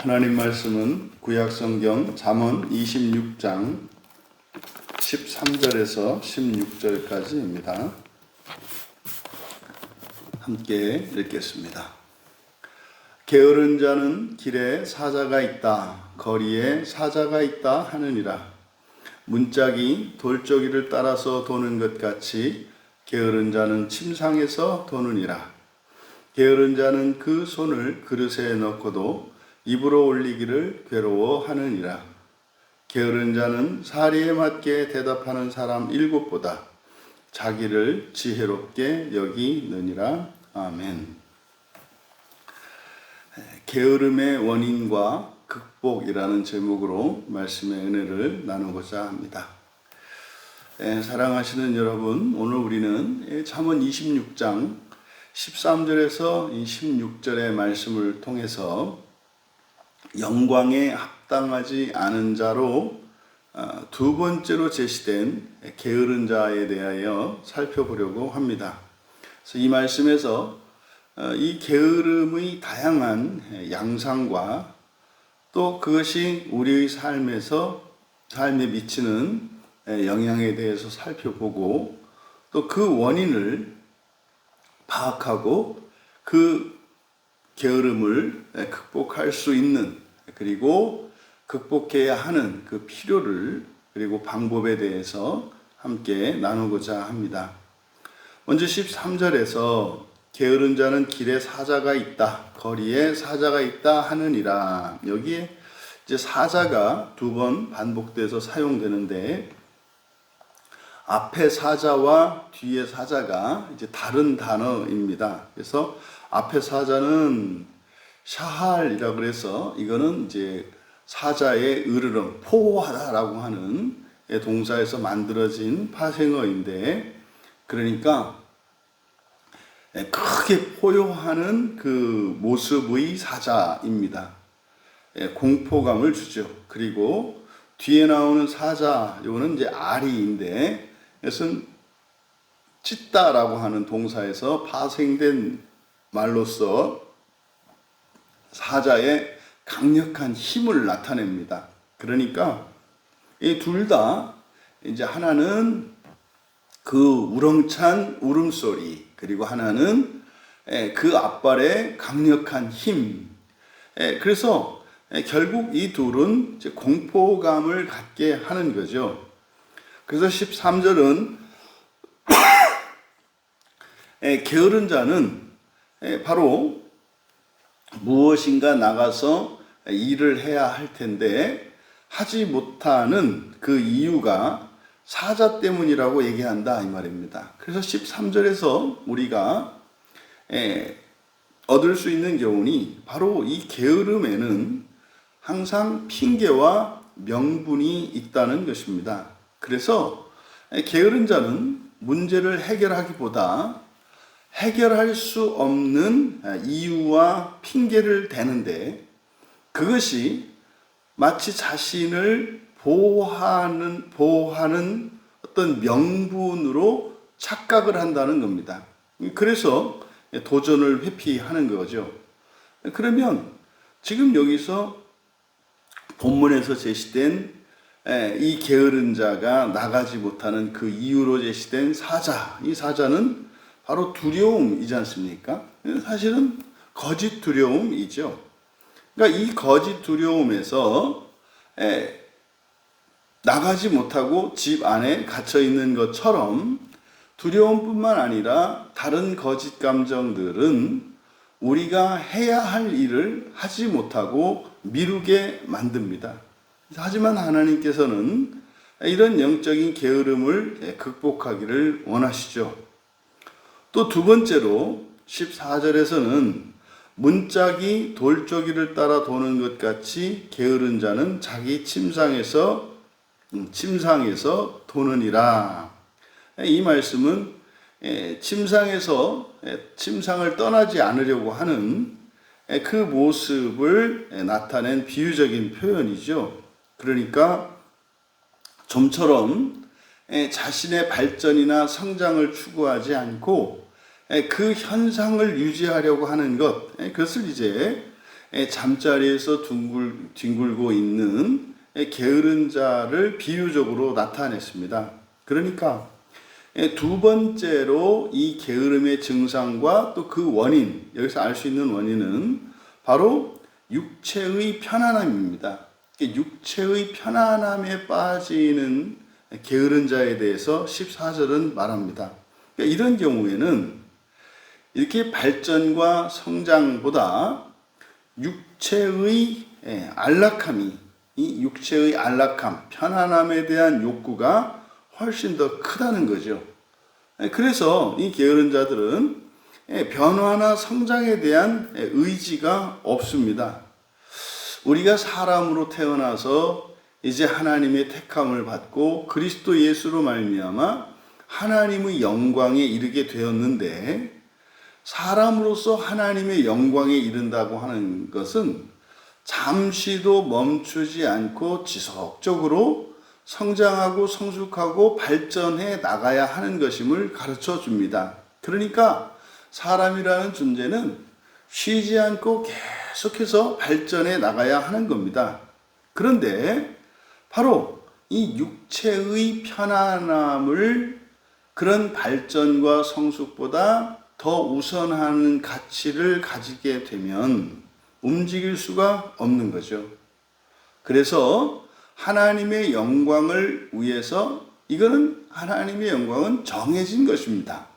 하나님 말씀은 구약성경 잠언 26장 13절에서 16절까지입니다. 함께 읽겠습니다. 게으른 자는 길에 사자가 있다, 거리에 사자가 있다 하느니라. 문짝이 돌저기를 따라서 도는 것 같이 게으른 자는 침상에서 도느니라. 게으른 자는 그 손을 그릇에 넣고도 입으로 올리기를 괴로워하느니라. 게으른 자는 사리에 맞게 대답하는 사람 7보다 자기를 지혜롭게 여기느니라. 아멘. 게으름의 원인과 극복이라는 제목으로 말씀의 은혜를 나누고자 합니다. 사랑하시는 여러분, 오늘 우리는 잠언 26장 13절에서 16절의 말씀을 통해서 영광에 합당하지 않은 자로 두 번째로 제시된 게으른 자에 대하여 살펴보려고 합니다. 그래서 이 말씀에서 이 게으름의 다양한 양상과 또 그것이 우리의 삶에 미치는 영향에 대해서 살펴보고 또 그 원인을 파악하고 그 게으름을 극복할 수 있는, 그리고 극복해야 하는 그 필요를, 그리고 방법에 대해서 함께 나누고자 합니다. 먼저 13절에서 게으른 자는 길에 사자가 있다, 거리에 사자가 있다 하느니라. 여기에 이제 사자가 두 번 반복돼서 사용되는데, 앞에 사자와 뒤에 사자가 이제 다른 단어입니다. 그래서 앞에 사자는 샤할이라고 그래서 이거는 이제 사자의 으르렁, 포호하다라고 하는 동사에서 만들어진 파생어인데, 그러니까 크게 포효하는 그 모습의 사자입니다. 공포감을 주죠. 그리고 뒤에 나오는 사자, 이거는 이제 아리인데, 이것은 찢다라고 하는 동사에서 파생된 말로써 사자의 강력한 힘을 나타냅니다. 그러니까 이 둘 다 이제 하나는 그 우렁찬 울음소리, 그리고 하나는 그 앞발의 강력한 힘. 그래서 결국 이 둘은 이제 공포감을 갖게 하는 거죠. 그래서 13절은 게으른 자는 바로 무엇인가 나가서 일을 해야 할 텐데 하지 못하는 그 이유가 사자 때문이라고 얘기한다, 이 말입니다. 그래서 13절에서 우리가 얻을 수 있는 교훈이 바로 이 게으름에는 항상 핑계와 명분이 있다는 것입니다. 그래서 게으른 자는 문제를 해결하기보다 해결할 수 없는 이유와 핑계를 대는데, 그것이 마치 자신을 보호하는 어떤 명분으로 착각을 한다는 겁니다. 그래서 도전을 회피하는 거죠. 그러면 지금 여기서 본문에서 제시된 이 게으른 자가 나가지 못하는 그 이유로 제시된 사자, 이 사자는 바로 두려움이지 않습니까? 사실은 거짓 두려움이죠. 그러니까 이 거짓 두려움에서 나가지 못하고 집 안에 갇혀 있는 것처럼 두려움뿐만 아니라 다른 거짓 감정들은 우리가 해야 할 일을 하지 못하고 미루게 만듭니다. 하지만 하나님께서는 이런 영적인 게으름을 극복하기를 원하시죠. 또 두 번째로 14절에서는 문짝이 돌저기를 따라 도는 것 같이 게으른 자는 자기 침상에서 도느니라. 이 말씀은 침상을 떠나지 않으려고 하는 그 모습을 나타낸 비유적인 표현이죠. 그러니까 좀처럼 자신의 발전이나 성장을 추구하지 않고 그 현상을 유지하려고 하는 것, 그것을 이제 잠자리에서 뒹굴고 있는 게으른 자를 비유적으로 나타냈습니다. 그러니까 두 번째로 이 게으름의 증상과 또 그 원인, 여기서 알 수 있는 원인은 바로 육체의 편안함입니다. 육체의 편안함에 빠지는 게으른 자에 대해서 14절은 말합니다. 이런 경우에는 이렇게 발전과 성장보다 육체의 안락함이, 이 육체의 안락함, 편안함에 대한 욕구가 훨씬 더 크다는 거죠. 그래서 이 게으른 자들은 변화나 성장에 대한 의지가 없습니다. 우리가 사람으로 태어나서 이제 하나님의 택함을 받고 그리스도 예수로 말미암아 하나님의 영광에 이르게 되었는데, 사람으로서 하나님의 영광에 이른다고 하는 것은 잠시도 멈추지 않고 지속적으로 성장하고 성숙하고 발전해 나가야 하는 것임을 가르쳐 줍니다. 그러니까 사람이라는 존재는 쉬지 않고 계속해서 발전해 나가야 하는 겁니다. 그런데 바로 이 육체의 편안함을 그런 발전과 성숙보다 더 우선하는 가치를 가지게 되면 움직일 수가 없는 거죠. 그래서 하나님의 영광을 위해서, 이거는 하나님의 영광은 정해진 것입니다.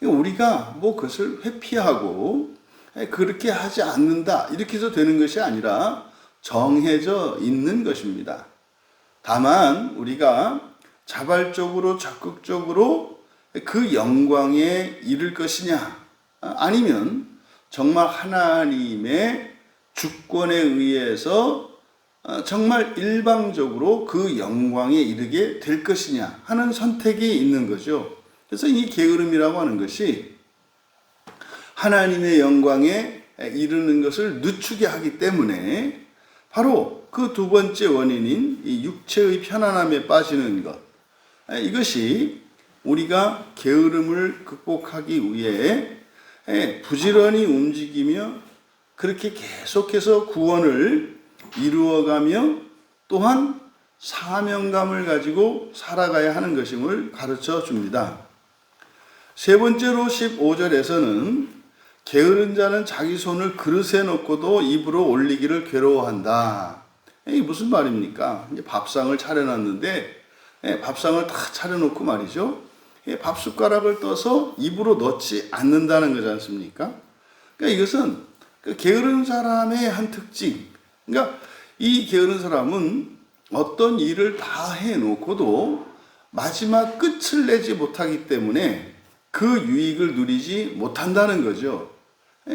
우리가 그것을 회피하고 그렇게 하지 않는다 이렇게 해서 되는 것이 아니라 정해져 있는 것입니다. 다만 우리가 자발적으로 적극적으로 그 영광에 이를 것이냐, 아니면 정말 하나님의 주권에 의해서 정말 일방적으로 그 영광에 이르게 될 것이냐 하는 선택이 있는 거죠. 그래서 이 게으름이라고 하는 것이 하나님의 영광에 이르는 것을 늦추게 하기 때문에 바로 그 두 번째 원인인 이 육체의 편안함에 빠지는 것, 이것이 우리가 게으름을 극복하기 위해 부지런히 움직이며 그렇게 계속해서 구원을 이루어가며 또한 사명감을 가지고 살아가야 하는 것임을 가르쳐 줍니다. 세 번째로 15절에서는 게으른 자는 자기 손을 그릇에 넣고도 입으로 올리기를 괴로워한다. 이게 무슨 말입니까? 이제 밥상을 차려놨는데 밥상을 다 차려놓고 말이죠. 밥숟가락을 떠서 입으로 넣지 않는다는 거지 않습니까? 그러니까 이것은 그 게으른 사람의 한 특징. 그러니까 이 게으른 사람은 어떤 일을 다 해놓고도 마지막 끝을 내지 못하기 때문에 그 유익을 누리지 못한다는 거죠.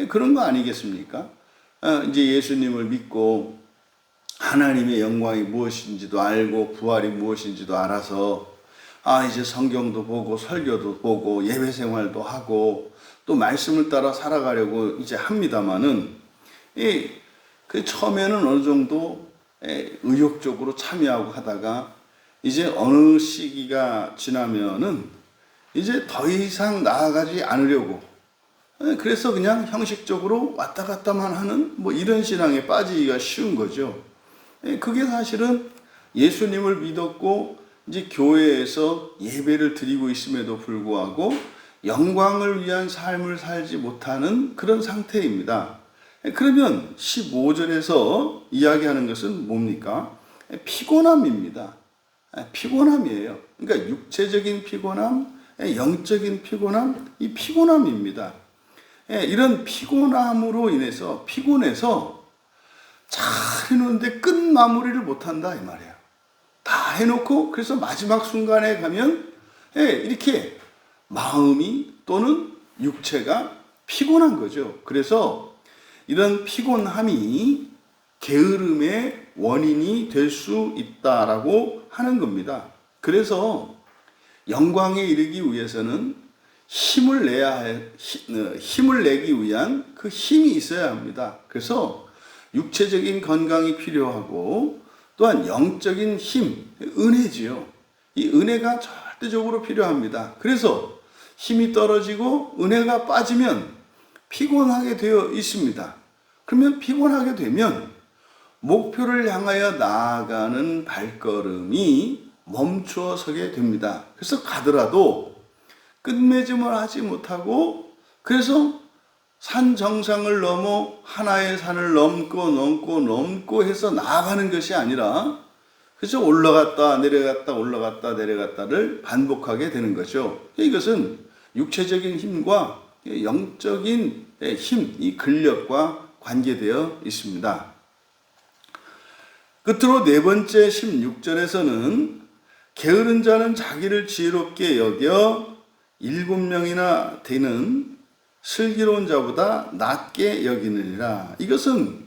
그런 거 아니겠습니까? 이제 예수님을 믿고 하나님의 영광이 무엇인지도 알고 부활이 무엇인지도 알아서 이제 성경도 보고 설교도 보고 예배 생활도 하고 또 말씀을 따라 살아가려고 이제 합니다마는 그 처음에는 어느 정도 의욕적으로 참여하고 하다가 이제 어느 시기가 지나면은 이제 더 이상 나아가지 않으려고, 그래서 그냥 형식적으로 왔다 갔다만 하는 이런 신앙에 빠지기가 쉬운 거죠. 그게 사실은 예수님을 믿었고 이제 교회에서 예배를 드리고 있음에도 불구하고 영광을 위한 삶을 살지 못하는 그런 상태입니다. 그러면 15절에서 이야기하는 것은 뭡니까? 피곤함입니다. 피곤함이에요. 그러니까 육체적인 피곤함, 영적인 피곤함, 이 피곤함입니다. 이런 피곤함으로 인해서 피곤해서 잘 해놓는데 끝 마무리를 못한다 이 말이에요. 다 해놓고 그래서 마지막 순간에 가면 이렇게 마음이 또는 육체가 피곤한 거죠. 그래서 이런 피곤함이 게으름의 원인이 될 수 있다라고 하는 겁니다. 그래서 영광에 이르기 위해서는 힘을 내기 위한 그 힘이 있어야 합니다. 그래서 육체적인 건강이 필요하고 또한 영적인 힘, 은혜지요. 이 은혜가 절대적으로 필요합니다. 그래서 힘이 떨어지고 은혜가 빠지면 피곤하게 되어 있습니다. 그러면 피곤하게 되면 목표를 향하여 나아가는 발걸음이 멈추어 서게 됩니다. 그래서 가더라도 끝맺음을 하지 못하고, 그래서 산 정상을 넘어 하나의 산을 넘고 해서 나아가는 것이 아니라, 그래서 올라갔다 내려갔다 올라갔다 내려갔다를 반복하게 되는 거죠. 이것은 육체적인 힘과 영적인 힘, 이 근력과 관계되어 있습니다. 끝으로 네 번째 16절에서는 게으른 자는 자기를 지혜롭게 여겨 7명이나 되는 슬기로운 자보다 낮게 여기느니라. 이것은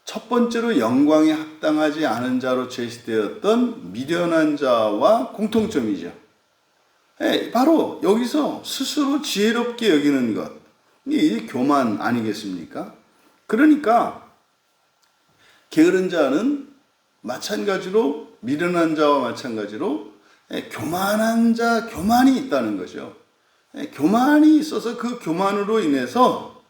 첫 번째로 영광에 합당하지 않은 자로 제시되었던 미련한 자와 공통점이죠. 바로 여기서 스스로 지혜롭게 여기는 것, 이게 교만 아니겠습니까? 그러니까 게으른 자는 마찬가지로, 미련한 자와 마찬가지로 교만한 자, 교만이 있다는 거죠. 교만이 있어서 그 교만으로 인해서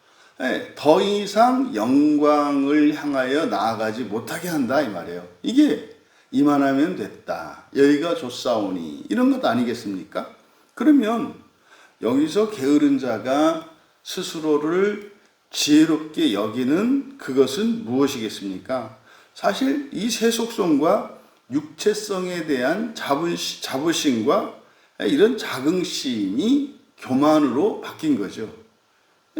더 이상 영광을 향하여 나아가지 못하게 한다, 이 말이에요. 이게 이만하면 됐다, 여기가 좋사오니, 이런 것 아니겠습니까? 그러면 여기서 게으른 자가 스스로를 지혜롭게 여기는 그것은 무엇이겠습니까? 사실 이 세속성과 육체성에 대한 자부심과 이런 자긍심이 교만으로 바뀐 거죠.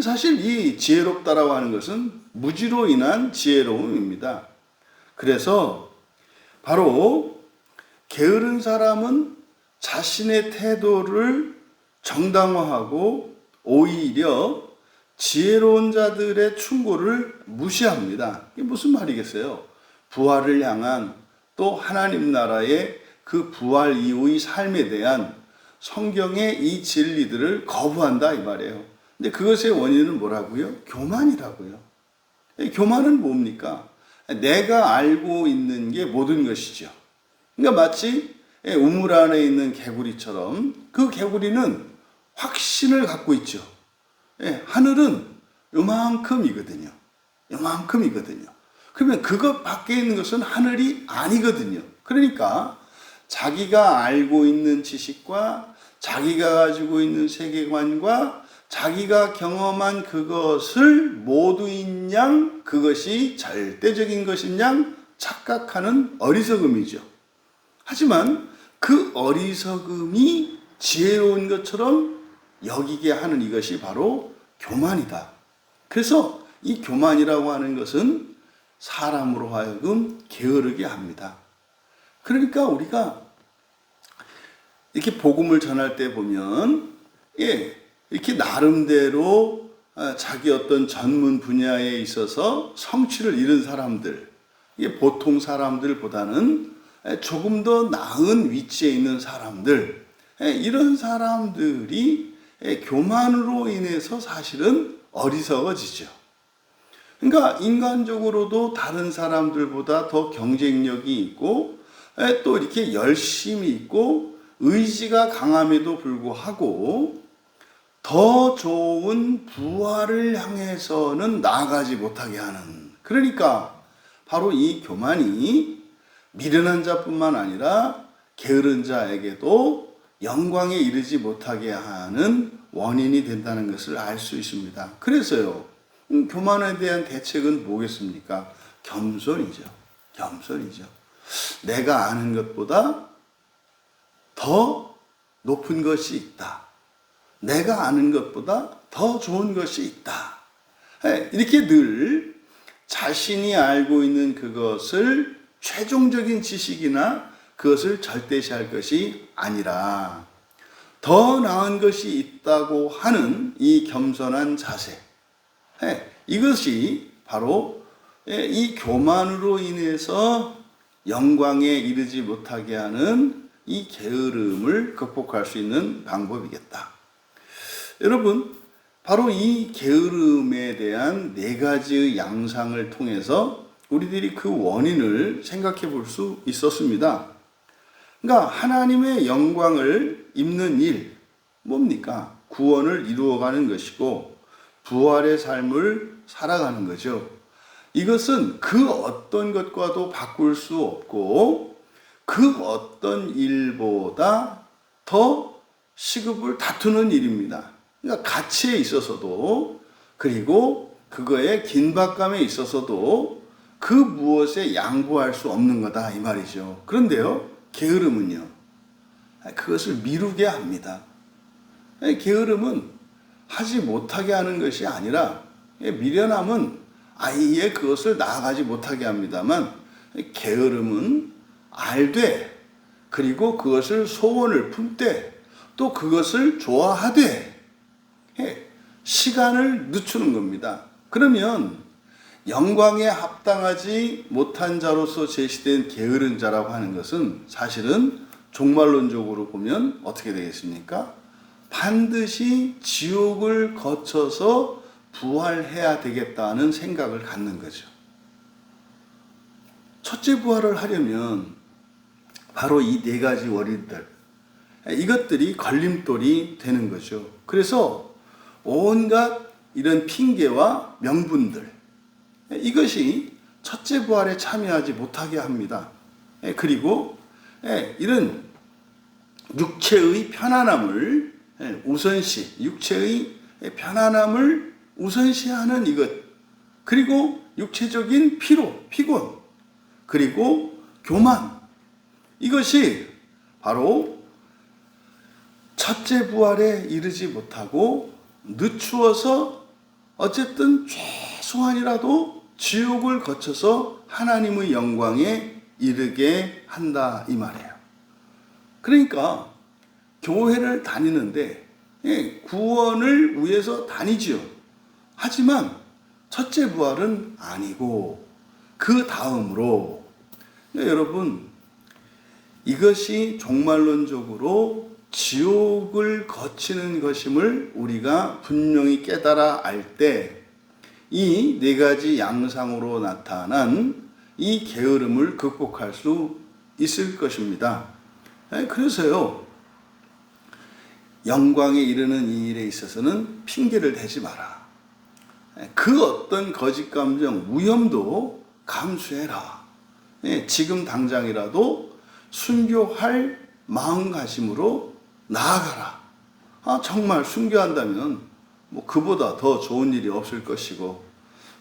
사실 이 지혜롭다라고 하는 것은 무지로 인한 지혜로움입니다. 그래서 바로 게으른 사람은 자신의 태도를 정당화하고 오히려 지혜로운 자들의 충고를 무시합니다. 이게 무슨 말이겠어요? 부활을 향한, 또 하나님 나라의 그 부활 이후의 삶에 대한 성경의 이 진리들을 거부한다, 이 말이에요. 근데 그것의 원인은 뭐라고요? 교만이라고요. 교만은 뭡니까? 내가 알고 있는 게 모든 것이죠. 그러니까 마치 우물 안에 있는 개구리처럼 그 개구리는 확신을 갖고 있죠. 하늘은 요만큼이거든요. 요만큼이거든요. 그러면 그것 밖에 있는 것은 하늘이 아니거든요. 그러니까 자기가 알고 있는 지식과 자기가 가지고 있는 세계관과 자기가 경험한 그것을 모두인 양, 그것이 절대적인 것인 양 착각하는 어리석음이죠. 하지만 그 어리석음이 지혜로운 것처럼 여기게 하는 이것이 바로 교만이다. 그래서 이 교만이라고 하는 것은 사람으로 하여금 게으르게 합니다. 그러니까 우리가 이렇게 복음을 전할 때 보면, 이렇게 나름대로 자기 어떤 전문 분야에 있어서 성취를 이룬 사람들, 보통 사람들보다는 조금 더 나은 위치에 있는 사람들, 이런 사람들이 교만으로 인해서 사실은 어리석어지죠. 그러니까 인간적으로도 다른 사람들보다 더 경쟁력이 있고, 또 이렇게 열심이 있고 의지가 강함에도 불구하고 더 좋은 부활을 향해서는 나아가지 못하게 하는, 그러니까 바로 이 교만이 미련한 자뿐만 아니라 게으른 자에게도 영광에 이르지 못하게 하는 원인이 된다는 것을 알 수 있습니다. 그래서요, 교만에 대한 대책은 뭐겠습니까? 겸손이죠. 겸손이죠. 내가 아는 것보다 더 높은 것이 있다. 내가 아는 것보다 더 좋은 것이 있다. 이렇게 늘 자신이 알고 있는 그것을 최종적인 지식이나 그것을 절대시할 것이 아니라 더 나은 것이 있다고 하는 이 겸손한 자세, 이것이 바로 이 교만으로 인해서 영광에 이르지 못하게 하는 이 게으름을 극복할 수 있는 방법이겠다. 여러분, 바로 이 게으름에 대한 네 가지의 양상을 통해서 우리들이 그 원인을 생각해 볼 수 있었습니다. 그러니까 하나님의 영광을 입는 일, 뭡니까? 구원을 이루어가는 것이고 부활의 삶을 살아가는 거죠. 이것은 그 어떤 것과도 바꿀 수 없고 그 어떤 일보다 더 시급을 다투는 일입니다. 그러니까 가치에 있어서도 그리고 그거의 긴박감에 있어서도 그 무엇에 양보할 수 없는 거다 이 말이죠. 그런데요, 게으름은요, 그것을 미루게 합니다. 게으름은 하지 못하게 하는 것이 아니라 미련함은 아예 그것을 나아가지 못하게 합니다만 게으름은 알되 그리고 그것을 소원을 품되 또 그것을 좋아하되 시간을 늦추는 겁니다. 그러면 영광에 합당하지 못한 자로서 제시된 게으른 자라고 하는 것은 사실은 종말론적으로 보면 어떻게 되겠습니까? 반드시 지옥을 거쳐서 부활해야 되겠다는 생각을 갖는 거죠. 첫째 부활을 하려면 바로 이 네 가지 원인들, 이것들이 걸림돌이 되는 거죠. 그래서 온갖 이런 핑계와 명분들, 이것이 첫째 부활에 참여하지 못하게 합니다. 그리고 이런 육체의 편안함을 우선시, 육체의 편안함을 우선시하는 이것, 그리고 육체적인 피곤, 그리고 교만, 이것이 바로 첫째 부활에 이르지 못하고 늦추어서 어쨌든 최소한이라도 지옥을 거쳐서 하나님의 영광에 이르게 한다 이 말이에요. 그러니까 교회를 다니는데 구원을 위해서 다니지요. 하지만 첫째 부활은 아니고 그 다음으로 여러분, 이것이 종말론적으로 지옥을 거치는 것임을 우리가 분명히 깨달아 알 때 이 네 가지 양상으로 나타난 이 게으름을 극복할 수 있을 것입니다. 그래서요, 영광에 이르는 이 일에 있어서는 핑계를 대지 마라. 그 어떤 거짓 감정, 무염도 감수해라. 지금 당장이라도 순교할 마음가짐으로 나아가라. 정말 순교한다면 뭐 그보다 더 좋은 일이 없을 것이고,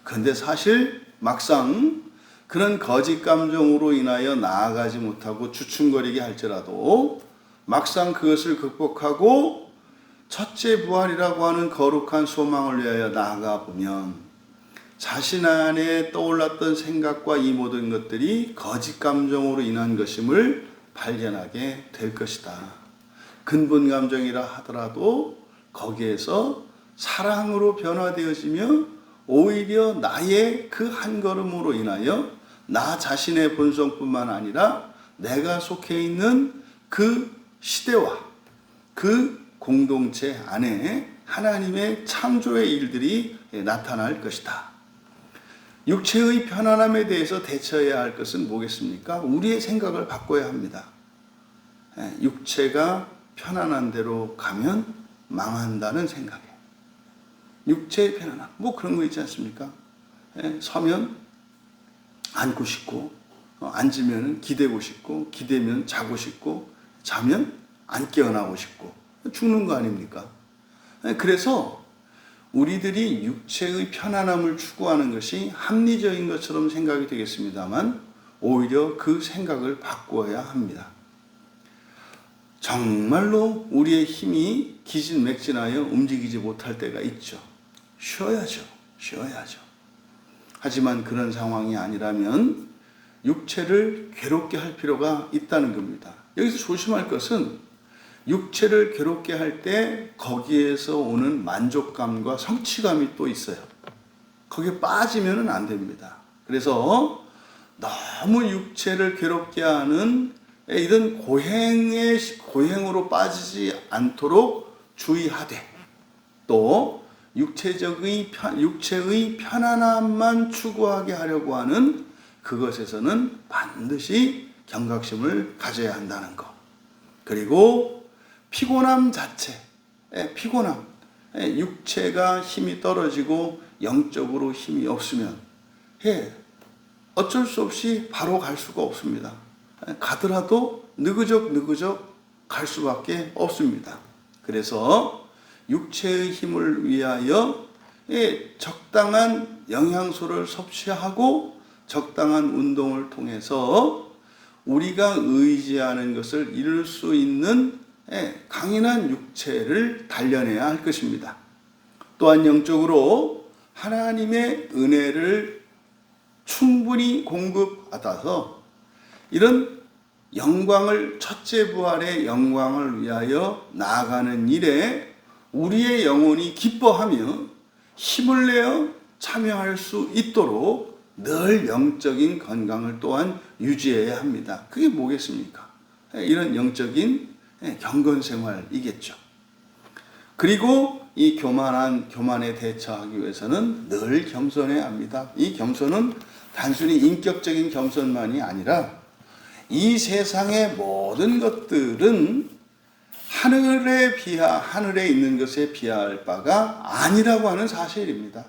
근데 사실 막상 그런 거짓 감정으로 인하여 나아가지 못하고 주춤거리게 할지라도 막상 그것을 극복하고 첫째 부활이라고 하는 거룩한 소망을 위하여 나아가 보면 자신 안에 떠올랐던 생각과 이 모든 것들이 거짓 감정으로 인한 것임을 발견하게 될 것이다. 근본 감정이라 하더라도 거기에서 사랑으로 변화되어지며 오히려 나의 그 한 걸음으로 인하여 나 자신의 본성뿐만 아니라 내가 속해 있는 그 시대와 그 공동체 안에 하나님의 창조의 일들이 나타날 것이다. 육체의 편안함에 대해서 대처해야 할 것은 뭐겠습니까? 우리의 생각을 바꿔야 합니다. 육체가 편안한 대로 가면 망한다는 생각이에요. 육체의 편안함, 뭐 그런 거 있지 않습니까? 서면 앉고 싶고, 앉으면 기대고 싶고, 기대면 자고 싶고, 자면 안 깨어나고 싶고, 죽는 거 아닙니까? 그래서 우리들이 육체의 편안함을 추구하는 것이 합리적인 것처럼 생각이 되겠습니다만 오히려 그 생각을 바꾸어야 합니다. 정말로 우리의 힘이 기진맥진하여 움직이지 못할 때가 있죠. 쉬어야죠. 하지만 그런 상황이 아니라면 육체를 괴롭게 할 필요가 있다는 겁니다. 여기서 조심할 것은 육체를 괴롭게 할 때 거기에서 오는 만족감과 성취감이 또 있어요. 거기에 빠지면 안 됩니다. 그래서 너무 육체를 괴롭게 하는 이런 고행으로 빠지지 않도록 주의하되, 또 육체의 편안함만 추구하게 하려고 하는 그것에서는 반드시 경각심을 가져야 한다는 것. 그리고 피곤함 자체, 육체가 힘이 떨어지고 영적으로 힘이 없으면 어쩔 수 없이 바로 갈 수가 없습니다. 가더라도 느그적 갈 수밖에 없습니다. 그래서 육체의 힘을 위하여 적당한 영양소를 섭취하고 적당한 운동을 통해서 우리가 의지하는 것을 이룰 수 있는 강인한 육체를 단련해야 할 것입니다. 또한 영적으로 하나님의 은혜를 충분히 공급받아서 이런 영광을, 첫째 부활의 영광을 위하여 나아가는 일에 우리의 영혼이 기뻐하며 힘을 내어 참여할 수 있도록 늘 영적인 건강을 또한 유지해야 합니다. 그게 뭐겠습니까? 이런 영적인 경건 생활이겠죠. 그리고 이 교만에 대처하기 위해서는 늘 겸손해야 합니다. 이 겸손은 단순히 인격적인 겸손만이 아니라 이 세상의 모든 것들은 하늘에 있는 것에 비할 바가 아니라고 하는 사실입니다.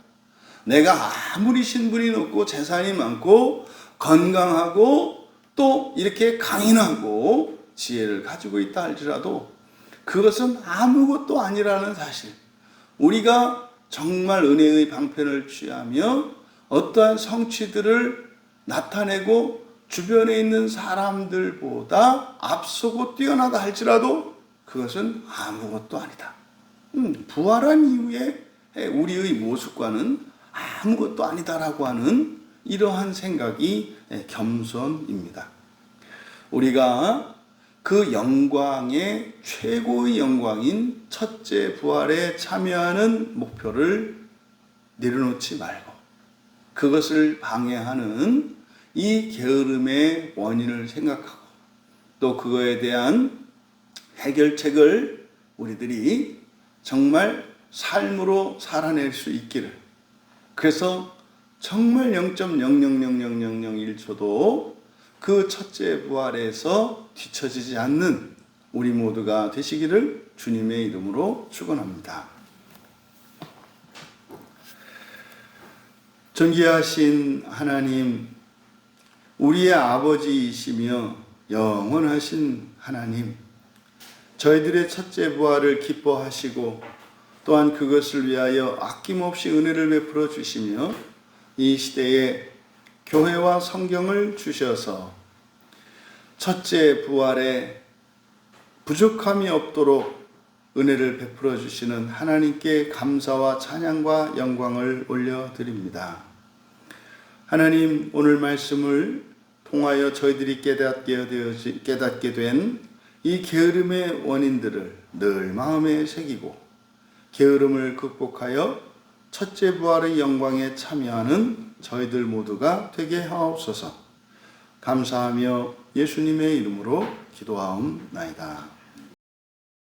내가 아무리 신분이 높고 재산이 많고 건강하고 또 이렇게 강인하고 지혜를 가지고 있다 할지라도 그것은 아무것도 아니라는 사실. 우리가 정말 은혜의 방편을 취하며 어떠한 성취들을 나타내고 주변에 있는 사람들보다 앞서고 뛰어나다 할지라도 그것은 아무것도 아니다. 부활한 이후에 우리의 모습과는 아무것도 아니다라고 하는 이러한 생각이 겸손입니다. 우리가 그 영광의 최고의 영광인 첫째 부활에 참여하는 목표를 내려놓지 말고 그것을 방해하는 이 게으름의 원인을 생각하고 또 그거에 대한 해결책을 우리들이 정말 삶으로 살아낼 수 있기를, 그래서 정말 0.0000001초도 그 첫째 부활에서 뒤처지지 않는 우리 모두가 되시기를 주님의 이름으로 축원합니다. 존귀하신 하나님, 우리의 아버지이시며 영원하신 하나님, 저희들의 첫째 부활을 기뻐하시고 또한 그것을 위하여 아낌없이 은혜를 베풀어 주시며 이 시대에 교회와 성경을 주셔서 첫째 부활에 부족함이 없도록 은혜를 베풀어 주시는 하나님께 감사와 찬양과 영광을 올려드립니다. 하나님, 오늘 말씀을 통하여 저희들이 깨닫게 된 이 게으름의 원인들을 늘 마음에 새기고 게으름을 극복하여 첫째 부활의 영광에 참여하는 저희들 모두가 되게 하옵소서. 감사하며 예수님의 이름으로 기도하옵나이다.